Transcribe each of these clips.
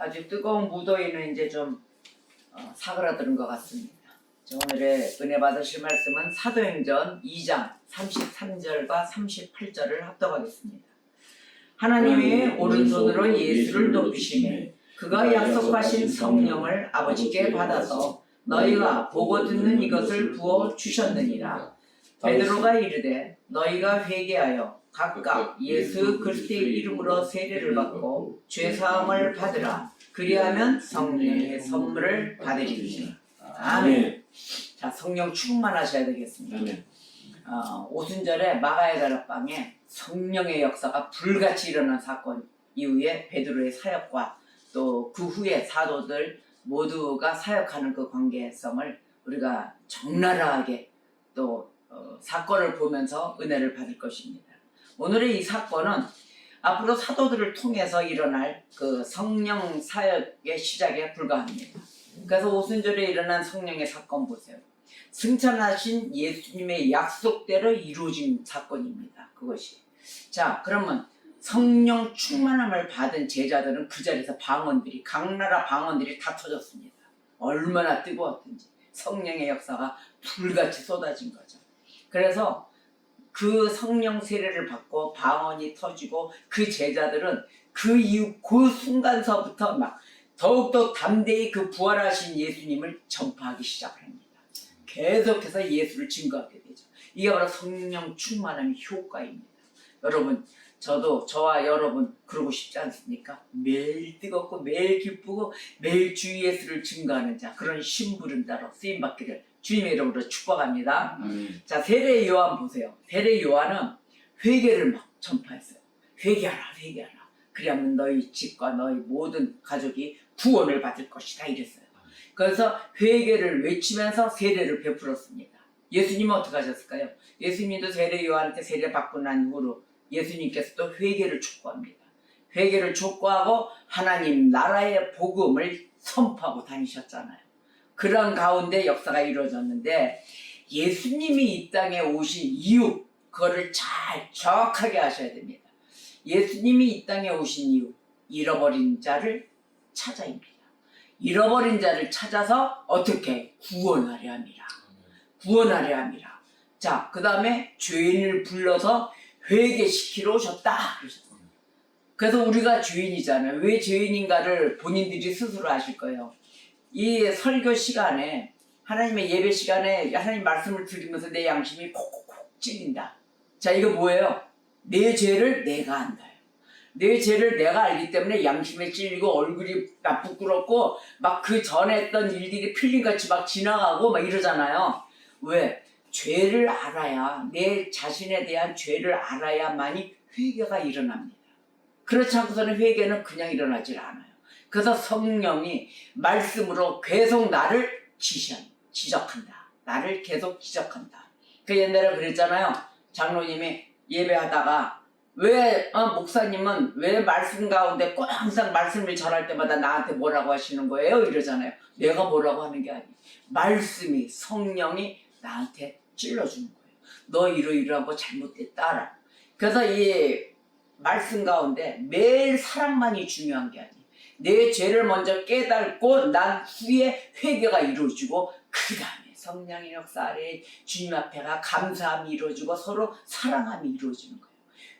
아주 뜨거운 무더위는 이제 좀 사그라드는 것 같습니다. 오늘의 은혜 받으실 말씀은 사도행전 2장 33절과 38절을 합독하겠습니다. 하나님이 오른손으로 예수를 높이시매 그가 약속하신 성령을 아버지께 받아서 너희가 보고 듣는 이것을 부어 주셨느니라. 베드로가 이르되 너희가 회개하여 각각 예수 그리스도의 이름으로 세례를 받고 죄사함을 받으라. 그리하면 성령의 선물을 받으리니. 아멘. 자, 성령 충만하셔야 되겠습니다. 아멘. 오순절에 마가의 다락방에 성령의 역사가 불같이 일어난 사건 이후에 베드로의 사역과 또 그 후에 사도들 모두가 사역하는 그 관계성을 우리가 적나라하게 또 사건을 보면서 은혜를 받을 것입니다. 오늘의 이 사건은 앞으로 사도들을 통해서 일어날 그 성령 사역의 시작에 불과합니다. 그래서 오순절에 일어난 성령의 사건 보세요. 승천하신 예수님의 약속대로 이루어진 사건입니다. 그것이. 자, 그러면 성령 충만함을 받은 제자들은 그 자리에서 방언들이, 각 나라 방언들이 다 터졌습니다. 얼마나 뜨거웠든지 성령의 역사가 불같이 쏟아진 거죠. 그래서 그 성령 세례를 받고 방언이 터지고 그 제자들은 그 이후 그 순간서부터 막 더욱더 담대히 그 부활하신 예수님을 전파하기 시작합니다. 계속해서 예수를 증거하게 되죠. 이게 바로 성령 충만함의 효과입니다. 여러분, 저와 여러분 그러고 싶지 않습니까? 매일 뜨겁고 매일 기쁘고 매일 주 예수를 증거하는 자, 그런 심부름 따로 쓰임받기를 주님의 이름으로 축복합니다. 자, 세례 요한 보세요. 세례 요한은 회개를 막 전파했어요. 회개하라, 회개하라. 그리하면 너희 집과 너희 모든 가족이 구원을 받을 것이다 이랬어요. 그래서 회개를 외치면서 세례를 베풀었습니다. 예수님은 어떻게 하셨을까요? 예수님도 세례 요한한테 세례 받고 난 이후로 예수님께서 또 회개를 촉구합니다. 회개를 촉구하고 하나님 나라의 복음을 선포하고 다니셨잖아요. 그런 가운데 역사가 이루어졌는데 예수님이 이 땅에 오신 이유, 그거를 잘 정확하게 하셔야 됩니다. 예수님이 이 땅에 오신 이유, 잃어버린 자를 찾아입니다. 잃어버린 자를 찾아서 어떻게 구원하려 함이라. 구원하려 함이라. 자, 그 다음에 죄인을 불러서 회개시키러 오셨다. 그래서 우리가 죄인이잖아요. 왜 죄인인가를 본인들이 스스로 아실 거예요. 이 설교 시간에, 하나님의 예배 시간에 하나님 말씀을 들으면서 내 양심이 콕콕콕 찔린다. 자, 이거 뭐예요? 내 죄를 내가 안다. 내 죄를 내가 알기 때문에 양심에 찔리고 얼굴이 막 부끄럽고 막 그 전에 했던 일들이 필름같이 막 지나가고 막 이러잖아요. 왜? 죄를 알아야, 내 자신에 대한 죄를 알아야만이 회개가 일어납니다. 그렇지 않고서는 회개는 그냥 일어나질 않아요. 그래서 성령이 말씀으로 계속 나를 지적한다. 나를 계속 지적한다. 그 옛날에 그랬잖아요. 장로님이 예배하다가 왜 목사님은 왜 말씀 가운데 꼭 항상 말씀을 전할 때마다 나한테 뭐라고 하시는 거예요? 이러잖아요. 내가 뭐라고 하는 게 아니에요. 말씀이, 성령이 나한테 찔러주는 거예요. 너 이러이러한 거 잘못됐다라. 그래서 이 말씀 가운데 매일 사랑만이 중요한 게 아니에요. 내 죄를 먼저 깨닫고 난 후에 회개가 이루어지고 그 다음에 성령의 역사 아래 주님 앞에가 감사함이 이루어지고 서로 사랑함이 이루어지는 거예요.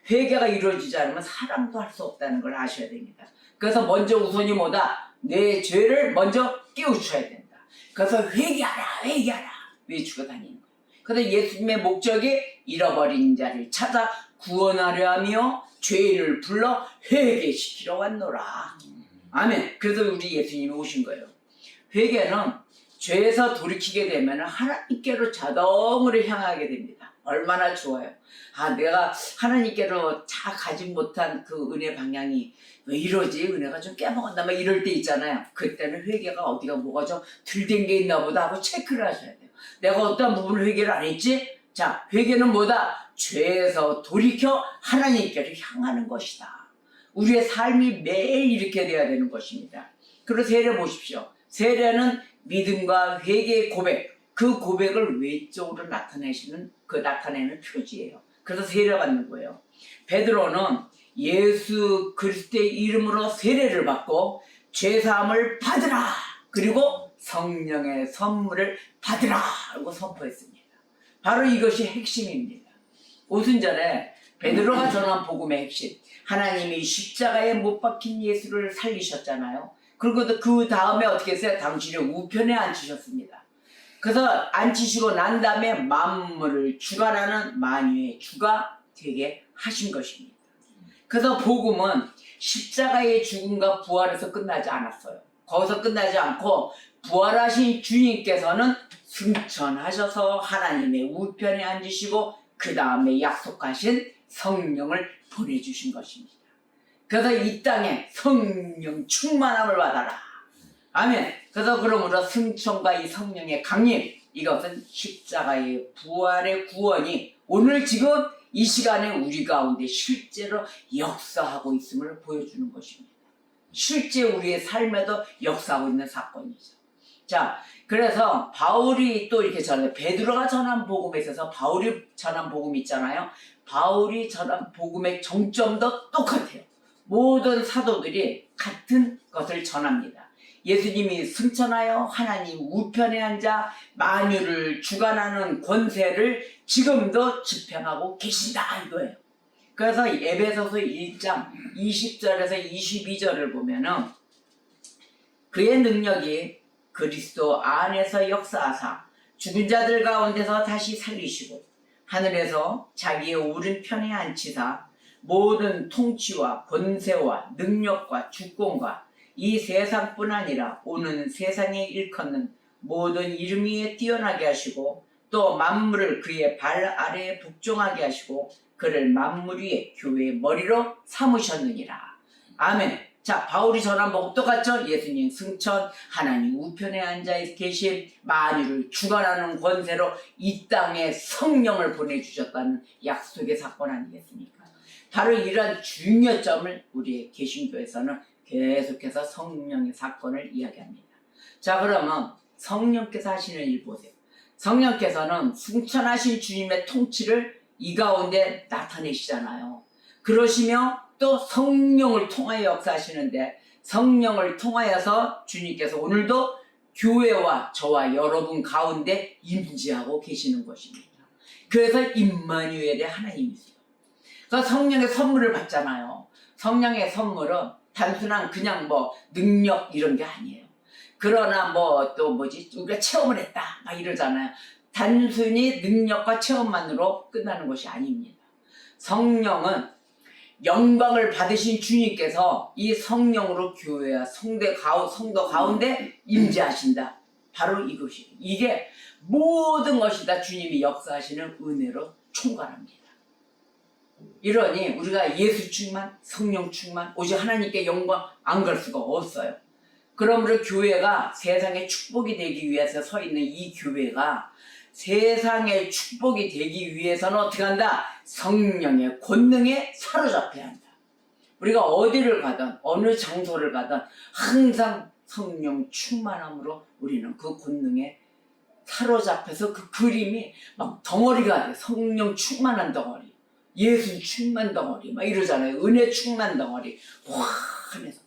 회개가 이루어지지 않으면 사랑도 할 수 없다는 걸 아셔야 됩니다. 그래서 먼저 우선이 뭐다? 내 죄를 먼저 깨우쳐야 된다. 그래서 회개하라, 회개하라 외치고 다니는 거예요. 그래서 예수님의 목적이 잃어버린 자를 찾아 구원하려 하며 죄인을 불러 회개시키러 왔노라. 아멘. 그래서 우리 예수님이 오신 거예요. 회개는 죄에서 돌이키게 되면 하나님께로 자동으로 향하게 됩니다. 얼마나 좋아요. 내가 하나님께로 잘 가지 못한 그 은혜 방향이 왜 이러지? 은혜가 좀 깨먹었나? 막 이럴 때 있잖아요. 그때는 회개가 어디가 뭐가 좀 들된 게 있나 보다 하고 체크를 하셔야 돼요. 내가 어떤 부분을 회개를 안 했지? 자, 회개는 뭐다? 죄에서 돌이켜 하나님께로 향하는 것이다. 우리의 삶이 매일 이렇게 돼야 되는 것입니다. 그리고 세례 보십시오. 세례는 믿음과 회개의 고백, 그 고백을 외적으로 나타내는 표지예요. 그래서 세례 받는 거예요. 베드로는 예수 그리스도의 이름으로 세례를 받고 죄사함을 받으라. 그리고 성령의 선물을 받으라. 라고 선포했습니다. 바로 이것이 핵심입니다. 오순절에 베드로가 전한 복음의 핵심. 하나님이 십자가에 못 박힌 예수를 살리셨잖아요. 그리고 그 다음에 어떻게 했어요? 당신의 우편에 앉히셨습니다. 그래서 앉히시고 난 다음에 만물을 주관하는 만유의 주가 되게 하신 것입니다. 그래서 복음은 십자가의 죽음과 부활에서 끝나지 않았어요. 거기서 끝나지 않고 부활하신 주님께서는 승천하셔서 하나님의 우편에 앉으시고 그 다음에 약속하신 성령을 보내주신 것입니다. 그래서 이 땅에 성령 충만함을 받아라. 아멘. 그래서 그러므로 승천과 이 성령의 강림, 이것은 십자가의 부활의 구원이 오늘 지금 이 시간에 우리 가운데 실제로 역사하고 있음을 보여주는 것입니다. 실제 우리의 삶에도 역사하고 있는 사건이죠. 자, 그래서 바울이 또 이렇게 전해, 베드로가 전한 복음에 있어서 바울이 전한 복음이 있잖아요. 바울이 전한 복음의 정점도 똑같아요. 모든 사도들이 같은 것을 전합니다. 예수님이 승천하여 하나님 우편에 앉아 만유를 주관하는 권세를 지금도 집행하고 계신다 이거예요. 그래서 에베소서 1장 20절에서 22절을 보면은 그의 능력이 그리스도 안에서 역사하사 죽은 자들 가운데서 다시 살리시고 하늘에서 자기의 오른편에 앉히사 모든 통치와 권세와 능력과 주권과 이 세상뿐 아니라 오는 세상에 일컫는 모든 이름 위에 뛰어나게 하시고 또 만물을 그의 발 아래에 복종하게 하시고 그를 만물 위에 교회의 머리로 삼으셨느니라. 아멘. 자, 바울이 전한 복음 똑같죠? 예수님 승천, 하나님 우편에 앉아 계신 만유를 주관하는 권세로 이 땅에 성령을 보내주셨다는 약속의 사건 아니겠습니까? 바로 이러한 중요점을 우리의 개신교에서는 계속해서 성령의 사건을 이야기합니다. 자, 그러면 성령께서 하시는 일 보세요. 성령께서는 승천하신 주님의 통치를 이 가운데 나타내시잖아요. 그러시며 또 성령을 통하여 역사하시는데 성령을 통하여서 주님께서 오늘도 교회와 저와 여러분 가운데 임재하고 계시는 것입니다. 그래서 임마누엘의 하나님이세요. 그래서 성령의 선물을 받잖아요. 성령의 선물은 단순한 그냥 능력 이런 게 아니에요. 그러나 우리가 체험을 했다 막 이러잖아요. 단순히 능력과 체험만으로 끝나는 것이 아닙니다. 성령은 영광을 받으신 주님께서 이 성령으로 교회와 성도 가운데 임재하신다. 바로 이것이에요. 이게 모든 것이 다 주님이 역사하시는 은혜로 총괄합니다. 이러니 우리가 예수 충만, 성령 충만, 오직 하나님께 영광 안 갈 수가 없어요. 그러므로 교회가 세상의 축복이 되기 위해서 서 있는 이 교회가 세상의 축복이 되기 위해서는 어떻게 한다? 성령의 권능에 사로잡혀야 한다. 우리가 어디를 가든 어느 장소를 가든 항상 성령 충만함으로 우리는 그 권능에 사로잡혀서 그 그림이 막 덩어리가 돼. 성령 충만한 덩어리, 예수 충만 덩어리 막 이러잖아요. 은혜 충만 덩어리 확 하면서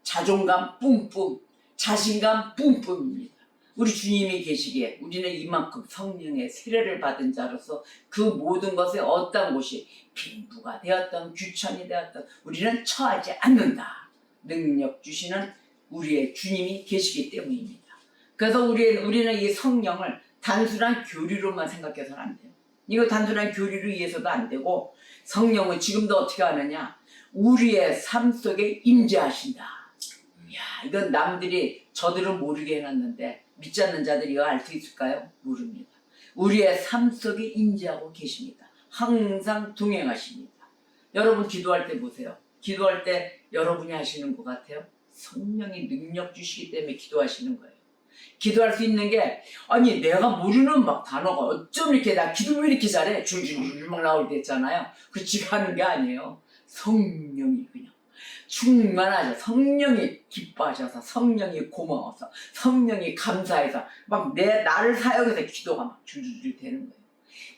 자존감 뿜뿜, 자신감 뿜뿜입니다. 우리 주님이 계시기에 우리는 이만큼 성령의 세례를 받은 자로서 그 모든 것에 어떤 곳이 빈부가 되었던 규천이 되었던 우리는 처하지 않는다. 능력 주시는 우리의 주님이 계시기 때문입니다. 그래서 우리는 이 성령을 단순한 교리로만 생각해서는 안 돼요. 이거 단순한 교리로 이해해서도 안 되고 성령은 지금도 어떻게 하느냐? 우리의 삶 속에 임재하신다. 이야, 이건 남들이 저들은 모르게 해놨는데 믿지 않는 자들이 이거 알 수 있을까요? 모릅니다. 우리의 삶 속에 임재하고 계십니다. 항상 동행하십니다. 여러분 기도할 때 보세요. 기도할 때 여러분이 하시는 것 같아요? 성령이 능력 주시기 때문에 기도하시는 거예요. 기도할 수 있는 게 아니 내가 모르는 단어가 어쩜 이렇게 나 기도 왜 이렇게 잘해? 줄줄줄 막 나올 때 있잖아요. 그치가 하는 게 아니에요. 성령이 그냥 충만하죠. 성령이 기뻐하셔서 성령이 고마워서 성령이 감사해서 나를 사용해서 기도가 막 줄줄줄 되는 거예요.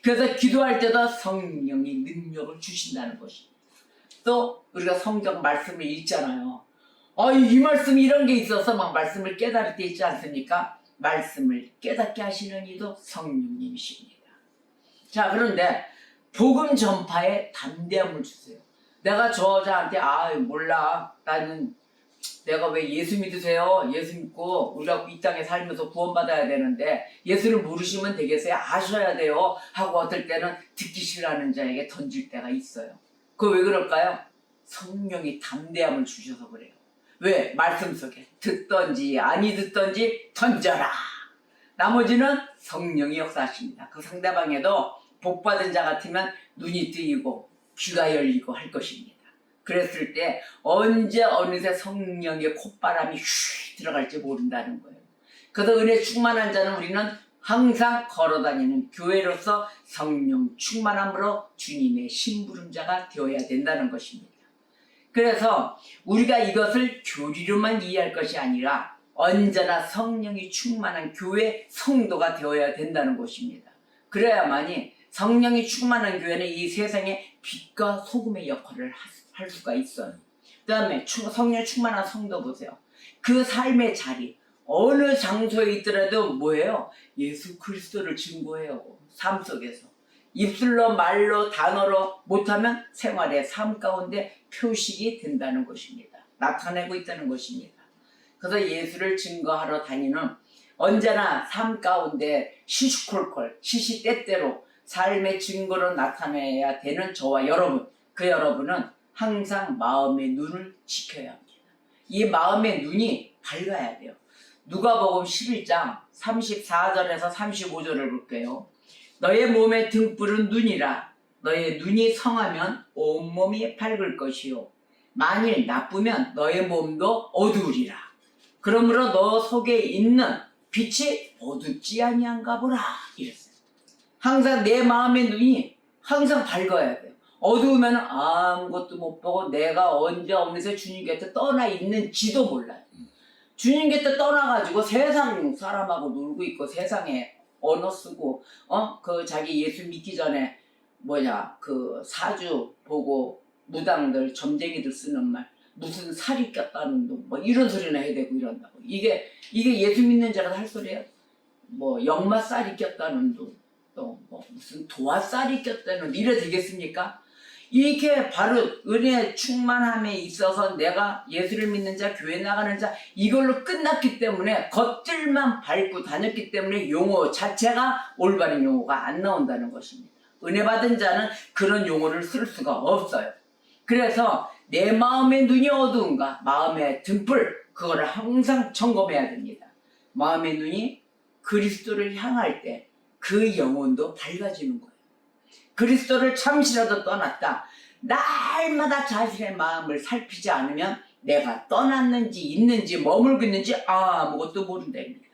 그래서 기도할 때도 성령이 능력을 주신다는 것입니다. 또 우리가 성경 말씀을 읽잖아요. 이 말씀 이런 게 있어서 막 말씀을 깨달을 때 있지 않습니까? 말씀을 깨닫게 하시는 이도 성령님이십니다. 자, 그런데 복음 전파에 담대함을 주세요. 내가 저 여자한테 몰라, 나는 내가 왜 예수 믿으세요? 예수 믿고 우리가 이 땅에 살면서 구원받아야 되는데 예수를 모르시면 되겠어요? 아셔야 돼요 하고 어떨 때는 듣기 싫어하는 자에게 던질 때가 있어요. 그거 왜 그럴까요? 성령이 담대함을 주셔서 그래요. 왜? 말씀 속에 듣던지 아니 듣던지 던져라. 나머지는 성령이 역사하십니다. 그 상대방에도 복받은 자 같으면 눈이 뜨이고 귀가 열리고 할 것입니다. 그랬을 때 언제 어느새 성령의 콧바람이 휘 들어갈지 모른다는 거예요. 그래서 은혜 충만한 자는 우리는 항상 걸어다니는 교회로서 성령 충만함으로 주님의 심부름자가 되어야 된다는 것입니다. 그래서 우리가 이것을 교리로만 이해할 것이 아니라 언제나 성령이 충만한 교회 성도가 되어야 된다는 것입니다. 그래야만이 성령이 충만한 교회는 이 세상에 빛과 소금의 역할을 할 수가 있어요. 그 다음에 성령 충만한 성도 보세요. 그 삶의 자리 어느 장소에 있더라도 뭐예요? 예수 그리스도를 증거해요. 삶 속에서 입술로 말로 단어로 못하면 생활의 삶 가운데 표식이 된다는 것입니다. 나타내고 있다는 것입니다. 그래서 예수를 증거하러 다니는 언제나 삶 가운데 시시콜콜 시시때때로 삶의 증거로 나타내야 되는 저와 여러분, 그 여러분은 항상 마음의 눈을 지켜야 합니다. 이 마음의 눈이 밝아야 돼요. 누가복음 11장 34절에서 35절을 볼게요. 너의 몸의 등불은 눈이라. 너의 눈이 성하면 온몸이 밝을 것이요 만일 나쁘면 너의 몸도 어두우리라. 그러므로 너 속에 있는 빛이 어둡지 아니한가 보라. 이랬어요. 항상 내 마음의 눈이 항상 밝아야 돼요. 어두우면 아무것도 못 보고 내가 언제 어느새 주님 곁에 떠나 있는지도 몰라요. 주님 곁에 떠나가지고 세상 사람하고 놀고 있고 세상에 언어 쓰고 그 자기 예수 믿기 전에 그 사주 보고 무당들 점쟁이들 쓰는 말 무슨 살이 꼈다는 둥 이런 소리나 해야 되고 이런다고. 이게 예수 믿는 자라서 할 소리예요. 역마살이 꼈다는 둥 또 무슨 도화살이 꼈다는 둥 이래 되겠습니까? 이게 바로 은혜 충만함에 있어서 내가 예수를 믿는 자, 교회 나가는 자 이걸로 끝났기 때문에 겉들만 밟고 다녔기 때문에 용어 자체가 올바른 용어가 안 나온다는 것입니다. 은혜 받은 자는 그런 용어를 쓸 수가 없어요. 그래서 내 마음의 눈이 어두운가? 마음의 등불 그거를 항상 점검해야 됩니다. 마음의 눈이 그리스도를 향할 때 그 영혼도 밝아지는 거예요. 그리스도를 잠시라도 떠났다. 날마다 자신의 마음을 살피지 않으면 내가 떠났는지 있는지 머물고 있는지 아무것도 모른답니다.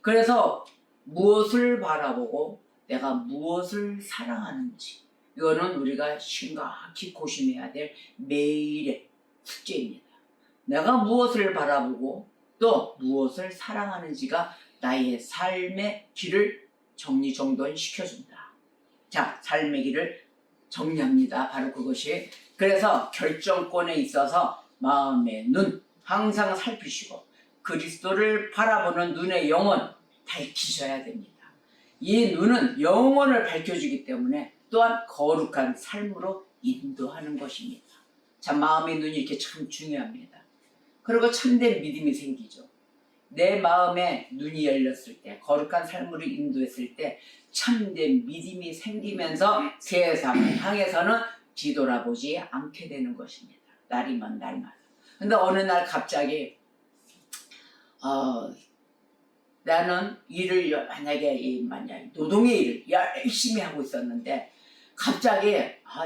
그래서 무엇을 바라보고 내가 무엇을 사랑하는지 이거는 우리가 심각히 고심해야 될 매일의 숙제입니다. 내가 무엇을 바라보고 또 무엇을 사랑하는지가 나의 삶의 길을 정리정돈 시켜준다. 자, 삶의 길을 정리합니다. 바로 그것이. 그래서 결정권에 있어서 마음의 눈 항상 살피시고 그리스도를 바라보는 눈의 영혼 밝히셔야 됩니다. 이 눈은 영혼을 밝혀주기 때문에 또한 거룩한 삶으로 인도하는 것입니다. 자, 마음의 눈이 이렇게 참 중요합니다. 그리고 참된 믿음이 생기죠. 내 마음에 눈이 열렸을 때 거룩한 삶으로 인도했을 때 참된 믿음이 생기면서 세상을 향해서는 뒤돌아보지 않게 되는 것입니다. 날이면 날마다. 근데 어느 날 갑자기 나는 일을 만약에 노동의 일을 열심히 하고 있었는데 갑자기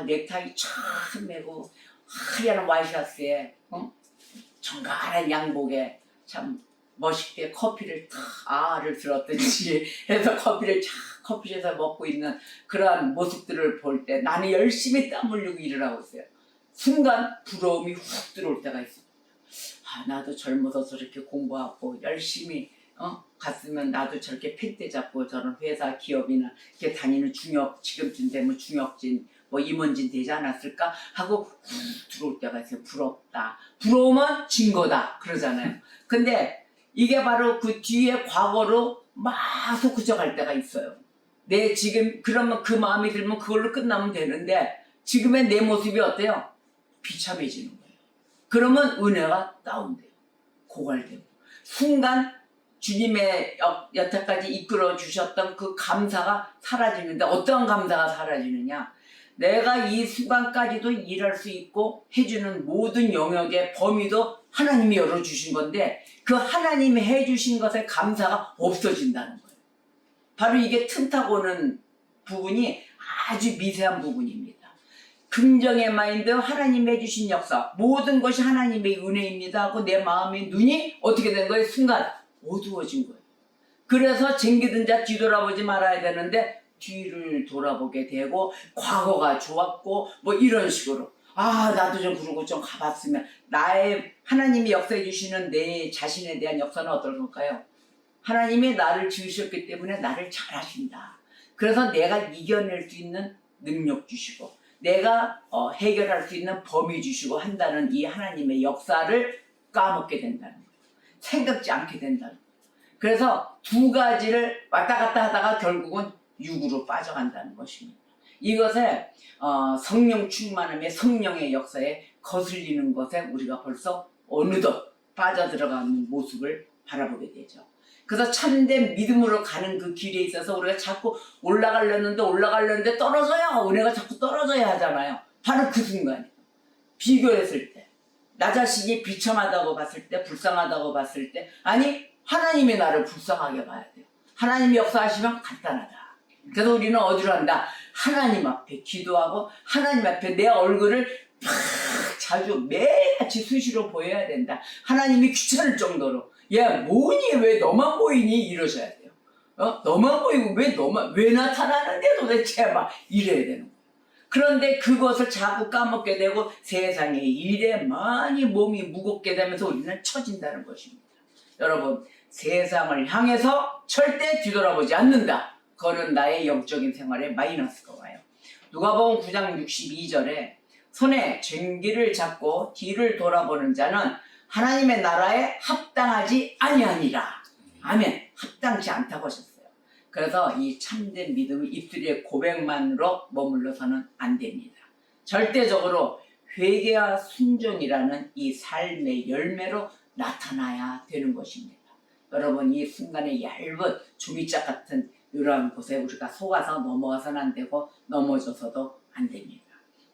넥타이 촥 매고 하얀 와이셔츠에 정갈한 양복에 참 멋있게 커피를 를 들었든지 해서 커피숍에서 먹고 있는 그러한 모습들을 볼 때 나는 열심히 땀 흘리고 일을 하고 있어요. 순간 부러움이 훅 들어올 때가 있습니다. 나도 젊어서 저렇게 공부하고 열심히 갔으면 나도 저렇게 펜대 잡고 저런 회사 기업이나 이렇게 다니는 중역 지금쯤 되면 중역진 뭐 임원진 되지 않았을까 하고 훅 들어올 때가 있어요. 부럽다. 부러우면 진 거다. 그러잖아요. 근데 이게 바로 그 뒤에 과거로 막 솟구쳐 때가 있어요. 내 지금 그러면 그 마음이 들면 그걸로 끝나면 되는데 지금의 내 모습이 어때요? 비참해지는 거예요. 그러면 은혜가 다운돼요. 고갈되고 순간 주님의 여태까지 이끌어 주셨던 그 감사가 사라지는데 어떠한 감사가 사라지느냐? 내가 이 순간까지도 일할 수 있고 해주는 모든 영역의 범위도 하나님이 열어주신 건데 그 하나님이 해주신 것에 감사가 없어진다는 거예요. 바로 이게 틈타고는 부분이 아주 미세한 부분입니다. 긍정의 마인드, 하나님이 해주신 역사, 모든 것이 하나님의 은혜입니다 하고 내 마음의 눈이 어떻게 된 거예요? 순간 어두워진 거예요. 그래서 쟁기든 자 뒤돌아보지 말아야 되는데 뒤를 돌아보게 되고 과거가 좋았고 뭐 이런 식으로 나도 좀 그러고 좀 가봤으면 나의 하나님이 역사해 주시는 내 자신에 대한 역사는 어떨 걸까요? 하나님이 나를 지으셨기 때문에 나를 잘하신다. 그래서 내가 이겨낼 수 있는 능력 주시고 내가 해결할 수 있는 범위 주시고 한다는 이 하나님의 역사를 까먹게 된다는 거예요. 생각지 않게 된다는 거예요. 그래서 두 가지를 왔다 갔다 하다가 결국은 육으로 빠져간다는 것입니다. 이것에 성령 충만함의 성령의 역사에 거슬리는 것에 우리가 벌써 어느덧 빠져들어가는 모습을 바라보게 되죠. 그래서 참된 믿음으로 가는 그 길에 있어서 우리가 자꾸 올라가려는데 떨어져야 은혜가 자꾸 떨어져야 하잖아요. 바로 그 순간이에요. 비교했을 때 나 자신이 비참하다고 봤을 때 불쌍하다고 봤을 때 아니 하나님이 나를 불쌍하게 봐야 돼요. 하나님이 역사하시면 간단하다. 그래서 우리는 어디로 한다? 하나님 앞에 기도하고 하나님 앞에 내 얼굴을 팍 자주 매일같이 수시로 보여야 된다. 하나님이 귀찮을 정도로 야 뭐니 왜 너만 보이니 이러셔야 돼요. 너만 보이고 왜 나타나는데 도대체 막 이래야 되는 거예요. 그런데 그것을 자꾸 까먹게 되고 세상의 일에 많이 몸이 무겁게 되면서 우리는 처진다는 것입니다. 여러분 세상을 향해서 절대 뒤돌아보지 않는다. 그거는 나의 영적인 생활에 마이너스가 와요. 누가복음 9장 62절에 손에 쟁기를 잡고 뒤를 돌아보는 자는 하나님의 나라에 합당하지 아니하니라. 아멘. 합당치 않다고 하셨어요. 그래서 이 참된 믿음은 입술의 고백만으로 머물러서는 안 됩니다. 절대적으로 회개와 순종이라는 이 삶의 열매로 나타나야 되는 것입니다. 여러분 이 순간의 얇은 종이짝 같은 이러한 곳에 우리가 속아서 넘어가서는 안 되고 넘어져서도 안 됩니다.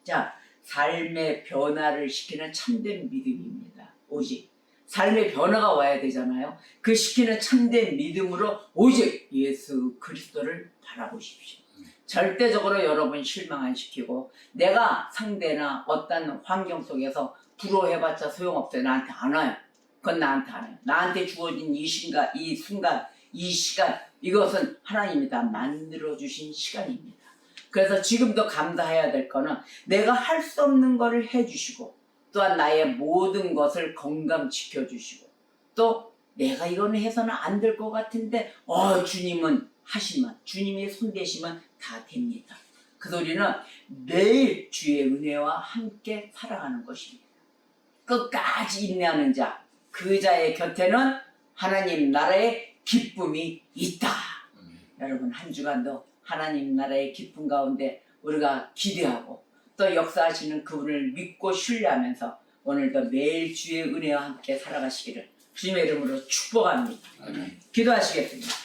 자, 삶의 변화를 시키는 참된 믿음입니다. 오직 삶의 변화가 와야 되잖아요. 그 시키는 참된 믿음으로 오직 예수 그리스도를 바라보십시오. 절대적으로 여러분 실망 안 시키고 내가 상대나 어떤 환경 속에서 부러워해봤자 소용없어요. 나한테 안 와요. 그건 나한테 안 와요. 나한테 주어진 이 순간, 이 시간 이것은 하나님이 다 만들어주신 시간입니다. 그래서 지금도 감사해야 될 거는 내가 할 수 없는 것을 해주시고 또한 나의 모든 것을 건강 지켜주시고 또 내가 이거는 해서는 안 될 것 같은데 주님은 하시면 주님이 손대시면 다 됩니다. 그 소리는 매일 주의 은혜와 함께 살아가는 것입니다. 끝까지 인내하는 자, 그 자의 곁에는 하나님 나라의 기쁨이 있다. 여러분 한 주간도 하나님 나라의 기쁨 가운데 우리가 기대하고 또 역사하시는 그분을 믿고 신뢰하면서 오늘도 매일 주의 은혜와 함께 살아가시기를 주님의 이름으로 축복합니다. 기도하시겠습니다.